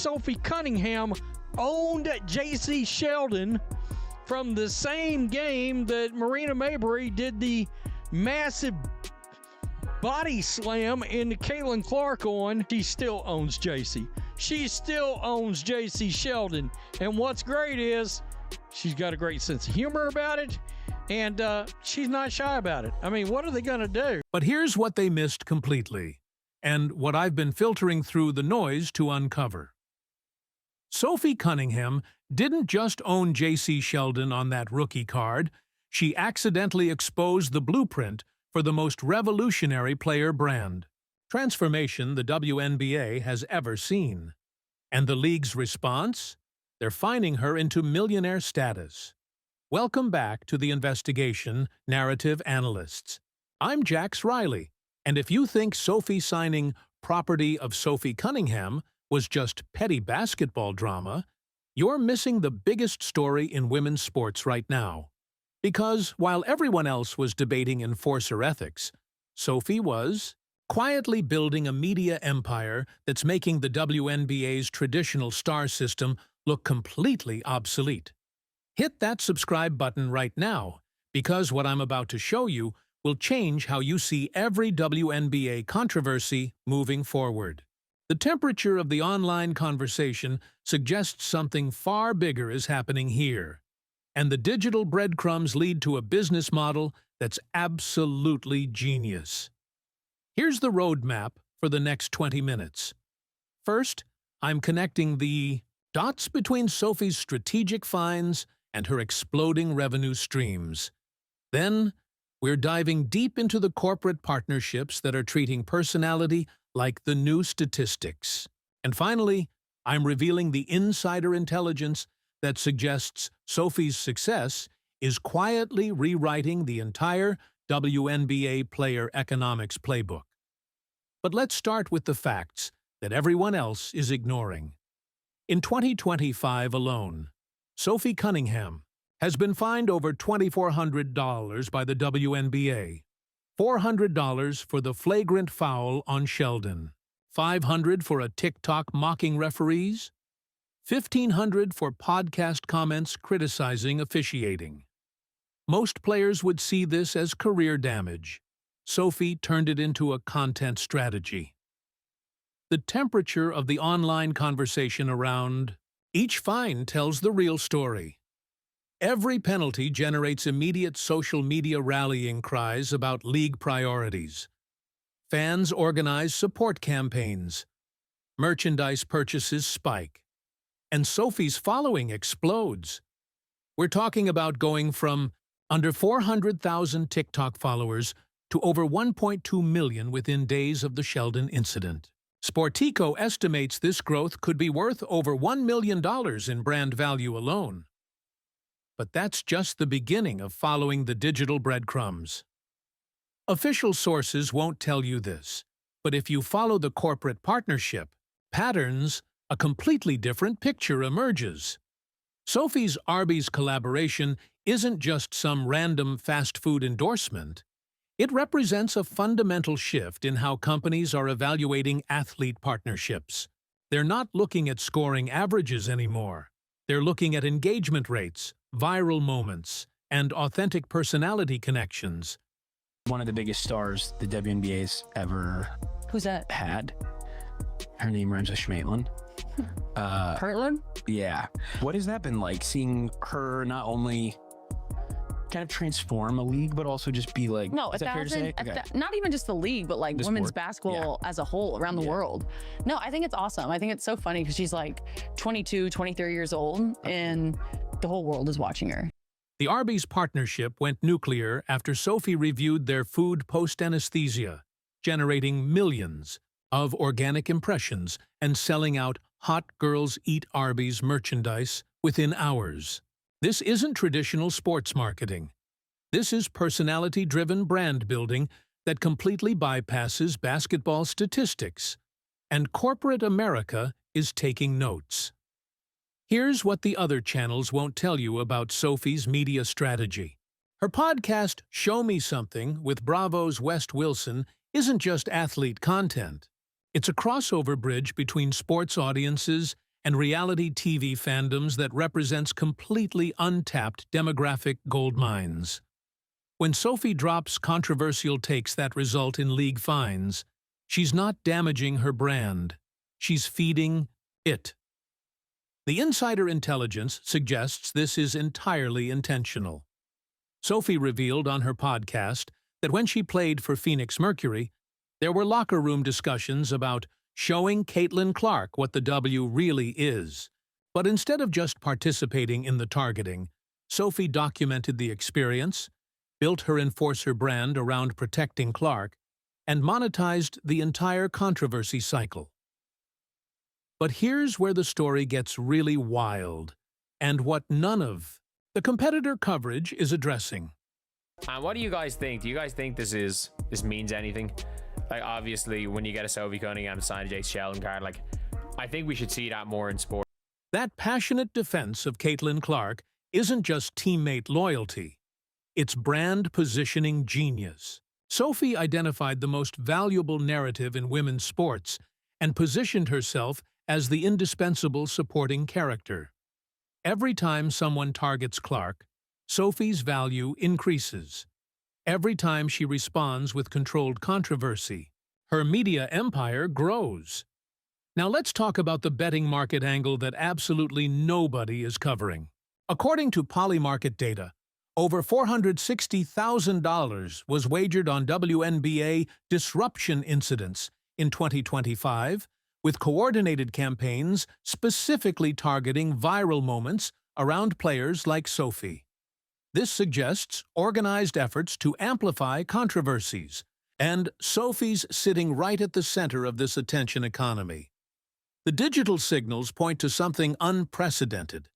Sophie Cunningham owned J.C. Sheldon from the same game that Marina Mabrey did the massive body slam into Caitlin Clark on. She still owns J.C. She still owns J.C. Sheldon. And what's great is she's got a great sense of humor about it, and she's not shy about it. I mean, what are they going to do? But here's what they missed completely, and what I've been filtering through the noise to uncover. Sophie Cunningham didn't just own J.C. Sheldon on that rookie card, she accidentally exposed the blueprint for the most revolutionary player brand transformation the WNBA has ever seen. And the league's response? They're fining her into millionaire status. Welcome back to the investigation, narrative analysts. I'm Jax Riley, and if you think Sophie signing property of Sophie Cunningham was just petty basketball drama, you're missing the biggest story in women's sports right now. Because while everyone else was debating enforcer ethics, Sophie was quietly building a media empire that's making the WNBA's traditional star system look completely obsolete. Hit that subscribe button right now, because what I'm about to show you will change how you see every WNBA controversy moving forward. The temperature of the online conversation suggests something far bigger is happening here, and the digital breadcrumbs lead to a business model that's absolutely genius. Here's the roadmap for the next 20 minutes. First, I'm connecting the dots between Sophie's strategic finds and her exploding revenue streams. Then, we're diving deep into the corporate partnerships that are treating personality like the new statistics. And finally, I'm revealing the insider intelligence that suggests Sophie's success is quietly rewriting the entire WNBA player economics playbook. But let's start with the facts that everyone else is ignoring. In 2025 alone, Sophie Cunningham has been fined over $2,400 by the WNBA, $400 for the flagrant foul on Sheldon, $500 for a TikTok mocking referees, $1,500 for podcast comments criticizing officiating. Most players would see this as career damage. Sophie turned it into a content strategy. The temperature of the online conversation around each fine tells the real story. Every penalty generates immediate social media rallying cries about league priorities. Fans organize support campaigns. Merchandise purchases spike. And Sophie's following explodes. We're talking about going from under 400,000 TikTok followers to over 1.2 million within days of the Sheldon incident. Sportico estimates this growth could be worth over $1 million in brand value alone. But that's just the beginning of following the digital breadcrumbs. Official sources won't tell you this, but if you follow the corporate partnership patterns, a completely different picture emerges. Sophie's Arby's collaboration isn't just some random fast food endorsement. It represents a fundamental shift in how companies are evaluating athlete partnerships. They're not looking at scoring averages anymore. They're looking at engagement rates, viral moments, and authentic personality connections. One of the biggest stars the WNBA's ever Who's that? had. Her name rhymes with Schmaitland. Kirtland? Yeah. What has that been like, seeing her not only kind of transform a league, but also just be like, No, is that fair to say? not even just the league, but like The women's sport? basketball as a whole around the world. No, I think it's awesome. I think it's so funny because she's like 22, 23 years old and the whole world is watching her. The Arby's partnership went nuclear after Sophie reviewed their food post-anesthesia, generating millions of organic impressions and selling out Hot Girls Eat Arby's merchandise within hours. This isn't traditional sports marketing. This is personality-driven brand building that completely bypasses basketball statistics. And corporate America is taking notes. Here's what the other channels won't tell you about Sophie's media strategy. Her podcast, Show Me Something, with Bravo's West Wilson, isn't just athlete content. It's a crossover bridge between sports audiences and reality TV fandoms that represents completely untapped demographic gold mines. When Sophie drops controversial takes that result in league fines, she's not damaging her brand, she's feeding it. The insider intelligence suggests this is entirely intentional. Sophie revealed on her podcast that when she played for Phoenix Mercury, there were locker room discussions about showing Caitlin Clark what the W really is. But instead of just participating in the targeting, Sophie documented the experience, built her enforcer brand around protecting Clark, and monetized the entire controversy cycle. But here's where the story gets really wild, and what none of the competitor coverage is addressing. What do you guys think? Do you guys think this means anything? Like, obviously, when you get a Sophie Cunningham signed a J.C. Sheldon card, like, I think we should see that more in sport. That passionate defense of Caitlin Clark isn't just teammate loyalty. It's brand positioning genius. Sophie identified the most valuable narrative in women's sports and positioned herself as the indispensable supporting character. Every time someone targets Clark, Sophie's value increases. Every time she responds with controlled controversy, her media empire grows. Now let's talk about the betting market angle that absolutely nobody is covering. According to Polymarket data, over $460,000 was wagered on WNBA disruption incidents in 2025, with coordinated campaigns specifically targeting viral moments around players like Sophie. This suggests organized efforts to amplify controversies, and Sophie's sitting right at the center of this attention economy. The digital signals point to something unprecedented.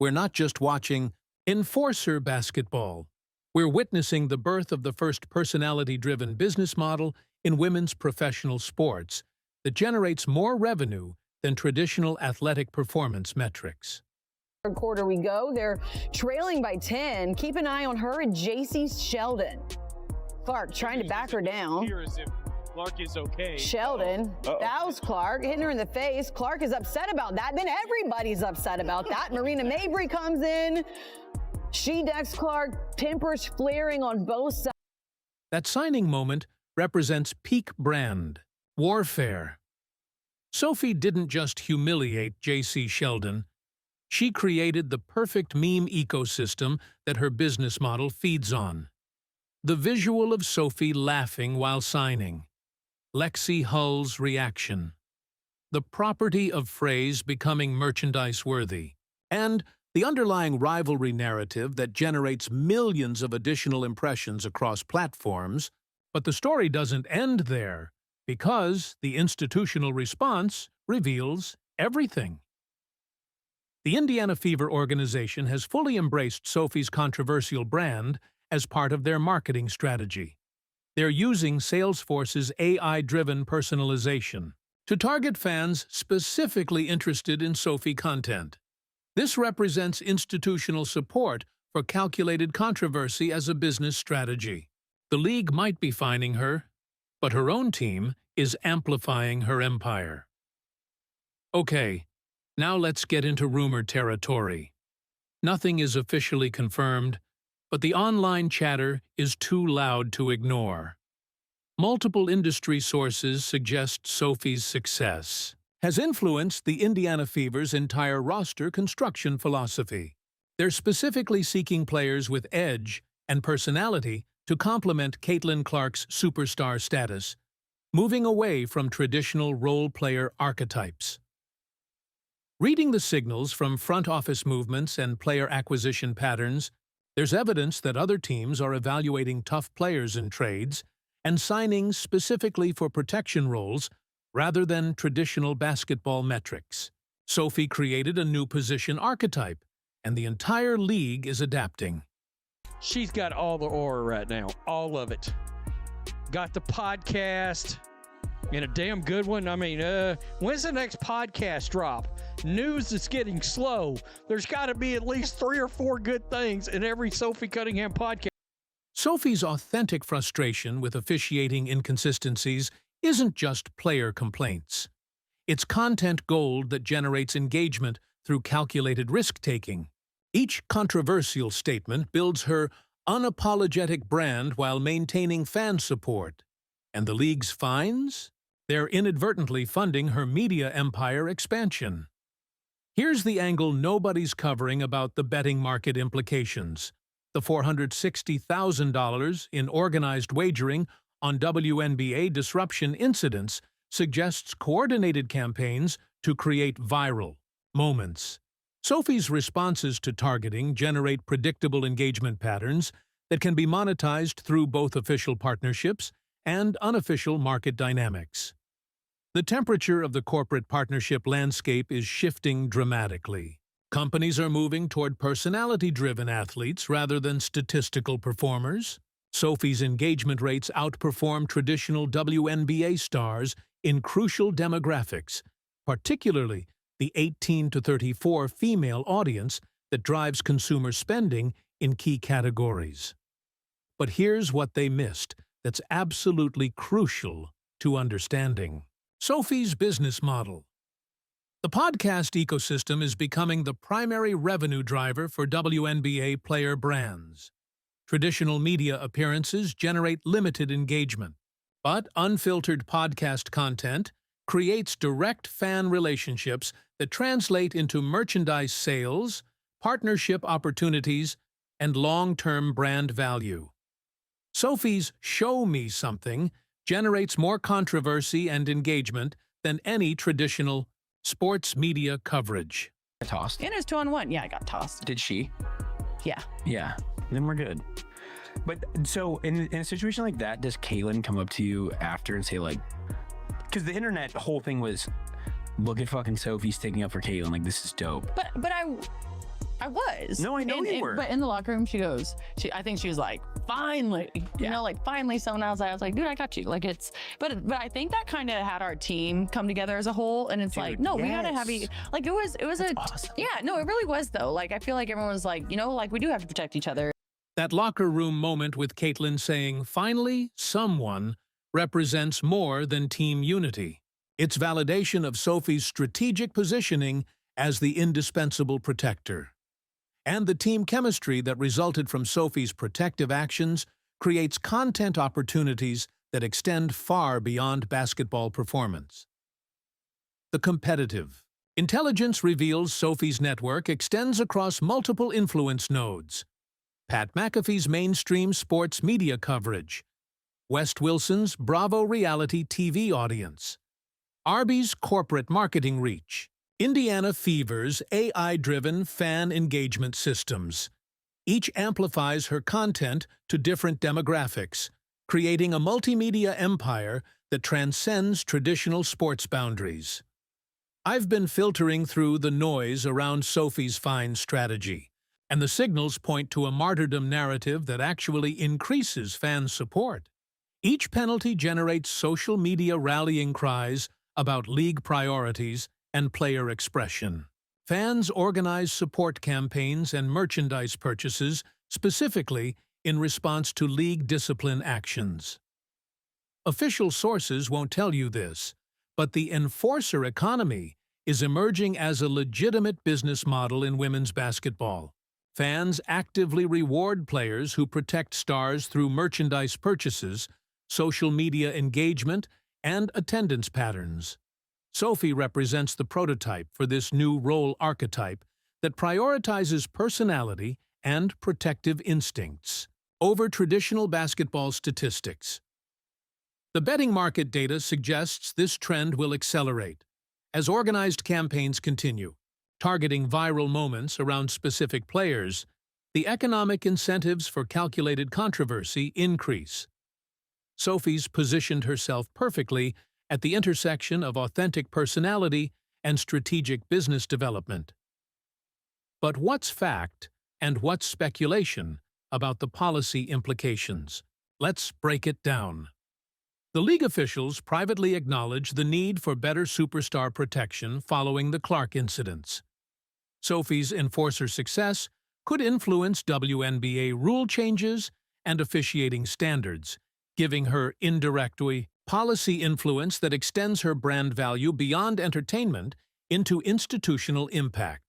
We're not just watching enforcer basketball. We're witnessing the birth of the first personality-driven business model in women's professional sports that generates more revenue than traditional athletic performance metrics. Third quarter we go. They're trailing by 10. Keep an eye on her and J.C. Sheldon. Clark trying to back her down. Clark is okay. Sheldon, that was Clark, hitting her in the face. Clark is upset about that. Then everybody's upset about that. Marina Mabry comes in. She decks Clark, tempers flaring on both sides. That signing moment represents peak brand warfare. Sophie didn't just humiliate J.C. Sheldon. She created the perfect meme ecosystem that her business model feeds on. The visual of Sophie laughing while signing, Lexi Hull's reaction, the property of phrase becoming merchandise-worthy, and the underlying rivalry narrative that generates millions of additional impressions across platforms. But the story doesn't end there, because the institutional response reveals everything. The Indiana Fever organization has fully embraced Sophie's controversial brand as part of their marketing strategy. They're using Salesforce's AI-driven personalization to target fans specifically interested in Sophie content. This represents institutional support for calculated controversy as a business strategy. The league might be fining her, but her own team is amplifying her empire. Okay, now let's get into rumor territory. Nothing is officially confirmed, but the online chatter is too loud to ignore. Multiple industry sources suggest Sophie's success has influenced the Indiana Fever's entire roster construction philosophy. They're specifically seeking players with edge and personality to complement Caitlin Clark's superstar status, moving away from traditional role-player archetypes. Reading the signals from front office movements and player acquisition patterns, there's evidence that other teams are evaluating tough players in trades and signing specifically for protection roles rather than traditional basketball metrics. Sophie created a new position archetype, and the entire league is adapting. She's got all the aura right now, all of it. Got the podcast, and a damn good one. I mean, when's the next podcast drop? News is getting slow. There's got to be at least 3 or 4 good things in every Sophie Cunningham podcast. Sophie's authentic frustration with officiating inconsistencies isn't just player complaints. It's content gold that generates engagement through calculated risk-taking. Each controversial statement builds her unapologetic brand while maintaining fan support. And the league's fines? They're inadvertently funding her media empire expansion. Here's the angle nobody's covering about the betting market implications. The $460,000 in organized wagering on WNBA disruption incidents suggests coordinated campaigns to create viral moments. Sophie's responses to targeting generate predictable engagement patterns that can be monetized through both official partnerships and unofficial market dynamics. The temperature of the corporate partnership landscape is shifting dramatically. Companies are moving toward personality-driven athletes rather than statistical performers. Sophie's engagement rates outperform traditional WNBA stars in crucial demographics, particularly the 18 to 34 female audience that drives consumer spending in key categories. But here's what they missed that's absolutely crucial to understanding. Sophie's business model. The podcast ecosystem is becoming the primary revenue driver for WNBA player brands. Traditional media appearances generate limited engagement, but unfiltered podcast content creates direct fan relationships that translate into merchandise sales, partnership opportunities, and long-term brand value. Sophie's Show Me Something generates more controversy and engagement than any traditional sports media coverage. Tossed. And it was 2-on-1. Yeah, I got tossed. Did she? Yeah. Yeah. Then we're good. But so in a situation like that, does Kaylin come up to you after and say like, because the internet whole thing was, look at fucking Sophie sticking up for Kaylin, like this is dope. But I was. No, I know you were. But in the locker room, I think she was like, finally, you know, like finally someone else. I was like, dude, I got you. Like but I think that kind of had our team come together as a whole. And it's like, no, we gotta have like, it was awesome. Yeah, no, it really was though. Like, I feel like everyone was like, you know, like we do have to protect each other. That locker room moment with Caitlin saying, finally, someone, represents more than team unity. It's validation of Sophie's strategic positioning as the indispensable protector. And the team chemistry that resulted from Sophie's protective actions creates content opportunities that extend far beyond basketball performance. The competitive. Intelligence reveals Sophie's network extends across multiple influence nodes. Pat McAfee's mainstream sports media coverage, West Wilson's Bravo reality TV audience, Arby's corporate marketing reach, Indiana Fever's AI-driven fan engagement systems. Each amplifies her content to different demographics, creating a multimedia empire that transcends traditional sports boundaries. I've been filtering through the noise around Sophie's fine strategy, and the signals point to a martyrdom narrative that actually increases fan support. Each penalty generates social media rallying cries about league priorities and player expression. Fans organize support campaigns and merchandise purchases specifically in response to league discipline actions. Official sources won't tell you this, but the enforcer economy is emerging as a legitimate business model in women's basketball. Fans actively reward players who protect stars through merchandise purchases, social media engagement, and attendance patterns. Sophie represents the prototype for this new role archetype that prioritizes personality and protective instincts over traditional basketball statistics. The betting market data suggests this trend will accelerate as organized campaigns continue, targeting viral moments around specific players. The economic incentives for calculated controversy increase. Sophie's positioned herself perfectly at the intersection of authentic personality and strategic business development. But what's fact and what's speculation about the policy implications? Let's break it down. The league officials privately acknowledge the need for better superstar protection following the Clark incidents. Sophie's enforcer success could influence WNBA rule changes and officiating standards, giving her indirectly policy influence that extends her brand value beyond entertainment into institutional impact.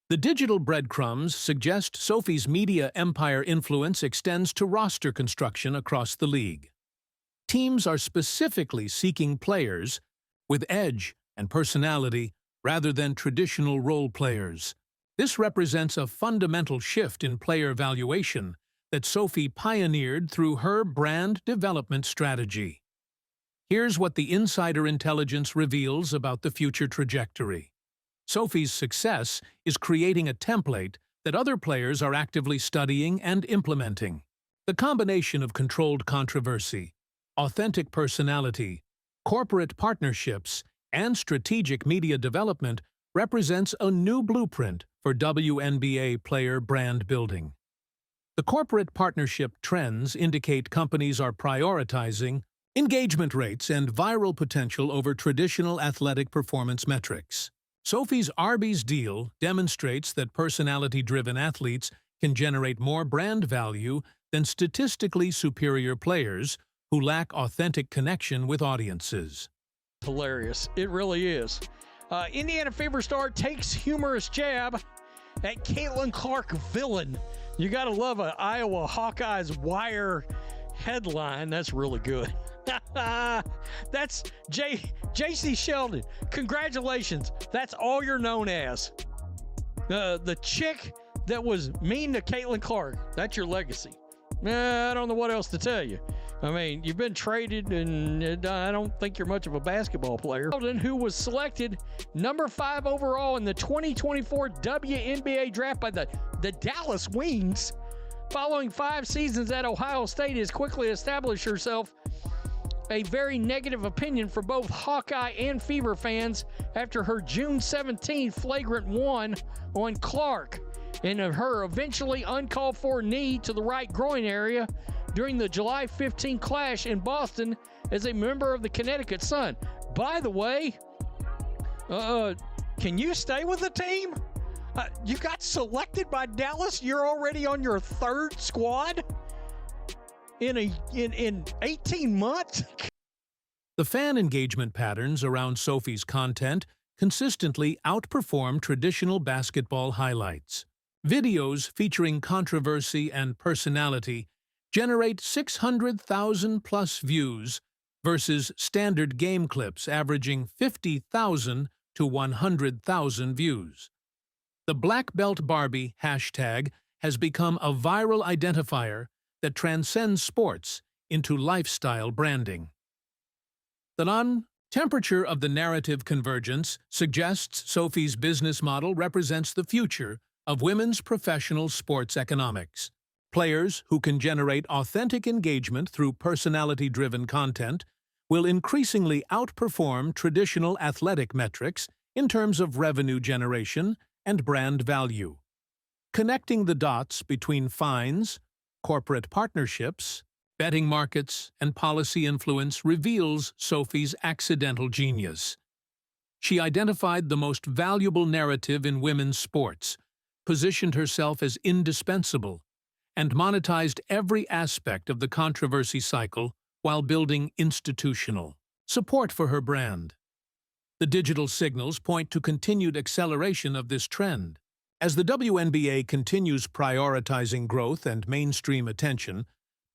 The digital breadcrumbs suggest Sophie's media empire influence extends to roster construction across the league. Teams are specifically seeking players with edge and personality rather than traditional role players. This represents a fundamental shift in player valuation that Sophie pioneered through her brand development strategy. Here's what the insider intelligence reveals about the future trajectory. Sophie's success is creating a template that other players are actively studying and implementing. The combination of controlled controversy, authentic personality, corporate partnerships, and strategic media development represents a new blueprint for WNBA player brand building. The corporate partnership trends indicate companies are prioritizing engagement rates and viral potential over traditional athletic performance metrics. Sophie's Arby's deal demonstrates that personality-driven athletes can generate more brand value than statistically superior players who lack authentic connection with audiences. Hilarious. It really is. Indiana Fever star takes humorous jab at Caitlin Clark villain. You got to love an Iowa Hawkeyes Wire headline. That's really good. That's J.C. Sheldon. Congratulations. That's all you're known as. The chick that was mean to Caitlin Clark. That's your legacy. I don't know what else to tell you. I mean, you've been traded, and I don't think you're much of a basketball player. Sheldon, who was selected number 5 overall in the 2024 WNBA draft by the Dallas Wings, following 5 seasons at Ohio State, has quickly established herself a very negative opinion for both Hawkeye and Fever fans after her June 17th flagrant one on Clark and her eventually uncalled for knee to the right groin area during the July 15 clash in Boston as a member of the Connecticut Sun. By the way, can you stay with the team? You got selected by Dallas. You're already on your 3rd squad in 18 months. The fan engagement patterns around Sophie's content consistently outperform traditional basketball highlights. Videos featuring controversy and personality generate 600,000+ views versus standard game clips averaging 50,000 to 100,000 views. The Black Belt Barbie hashtag has become a viral identifier that transcends sports into lifestyle branding. The non-temperature of the narrative convergence suggests Sophie's business model represents the future of women's professional sports economics. Players who can generate authentic engagement through personality-driven content will increasingly outperform traditional athletic metrics in terms of revenue generation and brand value. Connecting the dots between fines, corporate partnerships, betting markets, and policy influence reveals Sophie's accidental genius. She identified the most valuable narrative in women's sports, positioned herself as indispensable, and monetized every aspect of the controversy cycle while building institutional support for her brand. The digital signals point to continued acceleration of this trend. As the WNBA continues prioritizing growth and mainstream attention,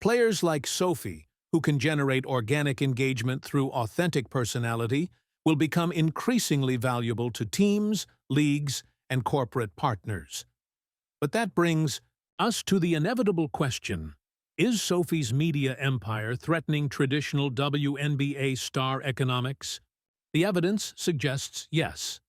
players like Sophie, who can generate organic engagement through authentic personality, will become increasingly valuable to teams, leagues, and corporate partners. But that brings us to the inevitable question: is Sophie's media empire threatening traditional WNBA star economics? The evidence suggests yes.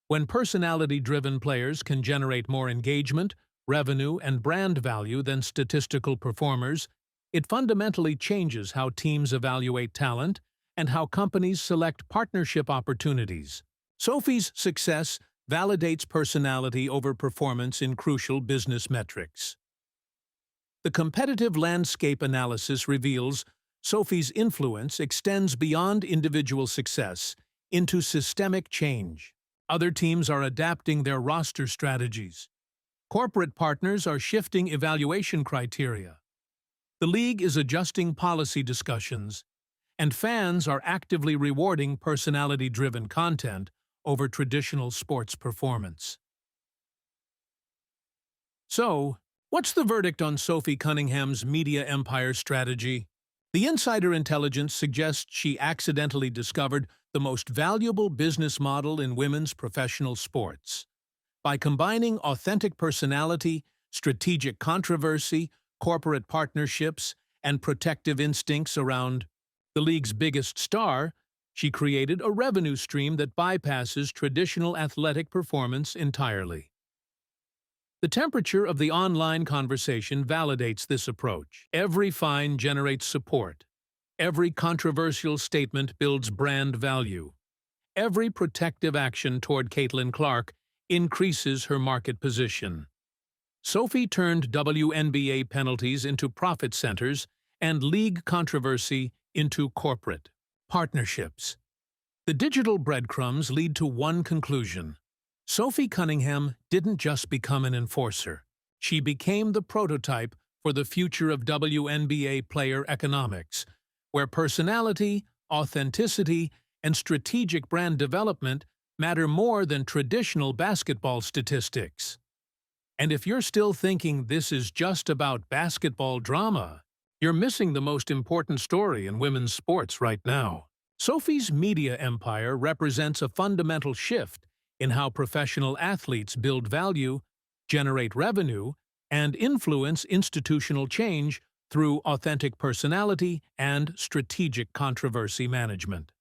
When personality-driven players can generate more engagement, revenue, and brand value than statistical performers, it fundamentally changes how teams evaluate talent and how companies select partnership opportunities. Sophie's success validates personality over performance in crucial business metrics. The competitive landscape analysis reveals Sophie's influence extends beyond individual success into systemic change. Other teams are adapting their roster strategies. Corporate partners are shifting evaluation criteria. The league is adjusting policy discussions, and fans are actively rewarding personality-driven content over traditional sports performance. So, what's the verdict on Sophie Cunningham's media empire strategy? The insider intelligence suggests she accidentally discovered the most valuable business model in women's professional sports. By combining authentic personality, strategic controversy, corporate partnerships, and protective instincts around the league's biggest star, she created a revenue stream that bypasses traditional athletic performance entirely. The temperature of the online conversation validates this approach. Every fine generates support. Every controversial statement builds brand value. Every protective action toward Caitlin Clark increases her market position. Sophie turned WNBA penalties into profit centers and league controversy into corporate partnerships. The digital breadcrumbs lead to one conclusion. Sophie Cunningham didn't just become an enforcer. She became the prototype for the future of WNBA player economics, where personality, authenticity, and strategic brand development matter more than traditional basketball statistics. And if you're still thinking this is just about basketball drama, you're missing the most important story in women's sports right now. Sophie's media empire represents a fundamental shift in how professional athletes build value, generate revenue, and influence institutional change through authentic personality and strategic controversy management.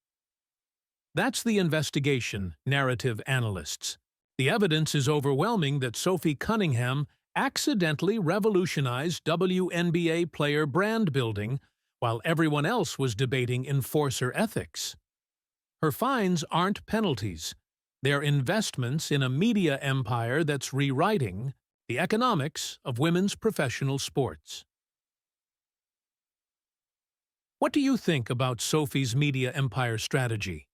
That's the investigation, narrative analysts. The evidence is overwhelming that Sophie Cunningham accidentally revolutionized WNBA player brand building while everyone else was debating enforcer ethics. Her fines aren't penalties. They're investments in a media empire that's rewriting the economics of women's professional sports. What do you think about Sophie's media empire strategy?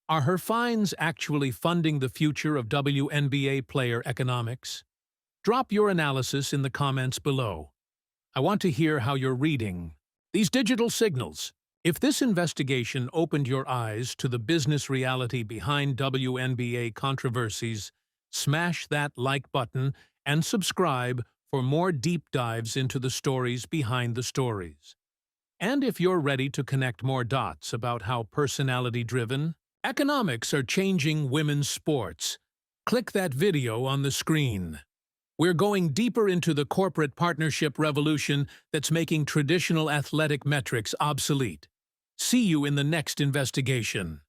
Are her fines actually funding the future of WNBA player economics? Drop your analysis in the comments below. I want to hear how you're reading these digital signals. If this investigation opened your eyes to the business reality behind WNBA controversies, smash that like button and subscribe for more deep dives into the stories behind the stories. And if you're ready to connect more dots about how personality-driven economics are changing women's sports, click that video on the screen. We're going deeper into the corporate partnership revolution that's making traditional athletic metrics obsolete. See you in the next investigation.